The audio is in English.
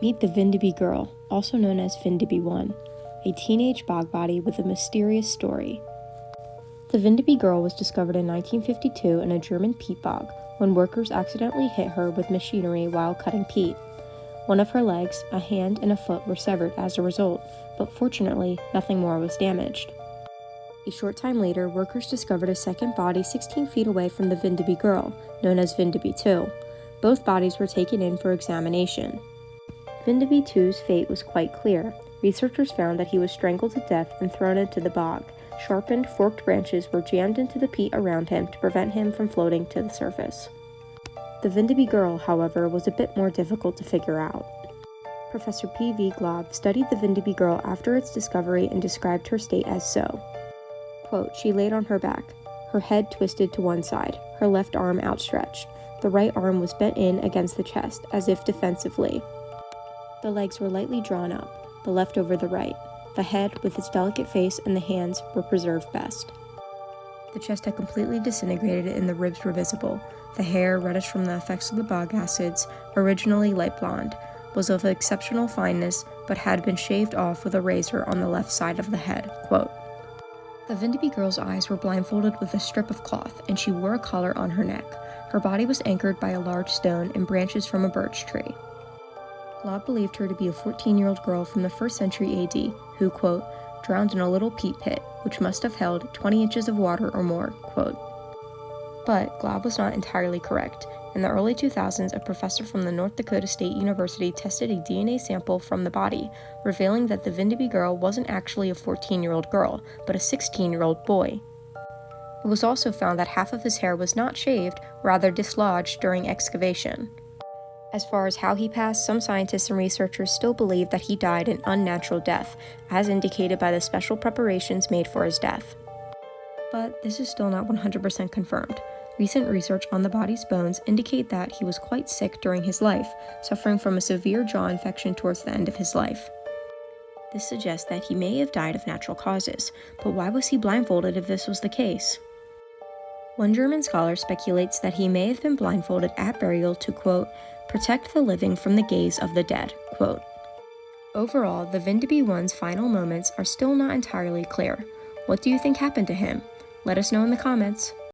Meet the Windeby Girl, also known as Windeby I, a teenage bog body with a mysterious story. The Windeby Girl was discovered in 1952 in a German peat bog when workers accidentally hit her with machinery while cutting peat. One of her legs, a hand, and a foot were severed as a result, but fortunately, nothing more was damaged. A short time later, workers discovered a second body 16 feet away from the Windeby Girl, known as Windeby II. Both bodies were taken in for examination. Windeby II's fate was quite clear. Researchers found that he was strangled to death and thrown into the bog. Sharpened, forked branches were jammed into the peat around him to prevent him from floating to the surface. The Windeby Girl, however, was a bit more difficult to figure out. Professor P.V. Glob studied the Windeby Girl after its discovery and described her state as so. Quote, "She laid on her back, her head twisted to one side, her left arm outstretched. The right arm was bent in against the chest, as if defensively. The legs were lightly drawn up, the left over the right. The head, with its delicate face, and the hands were preserved best. The chest had completely disintegrated and the ribs were visible. The hair, reddish from the effects of the bog acids, originally light blonde, was of exceptional fineness, but had been shaved off with a razor on the left side of the head." Quote, "The Windeby Girl's eyes were blindfolded with a strip of cloth, and she wore a collar on her neck. Her body was anchored by a large stone and branches from a birch tree." Glob believed her to be a 14-year-old girl from the 1st century AD who, quote, "drowned in a little peat pit, which must have held 20 inches of water or more," quote. But Glob was not entirely correct. In the early 2000s, a professor from the North Dakota State University tested a DNA sample from the body, revealing that the Windeby Girl wasn't actually a 14-year-old girl, but a 16-year-old boy. It was also found that half of his hair was not shaved, rather dislodged during excavation. As far as how he passed, some scientists and researchers still believe that he died an unnatural death, as indicated by the special preparations made for his death. But this is still not 100% confirmed. Recent research on the body's bones indicate that he was quite sick during his life, suffering from a severe jaw infection towards the end of his life. This suggests that he may have died of natural causes, but why was he blindfolded if this was the case? One German scholar speculates that he may have been blindfolded at burial to, quote, "protect the living from the gaze of the dead," quote. Overall, the Windeby I's final moments are still not entirely clear. What do you think happened to him? Let us know in the comments.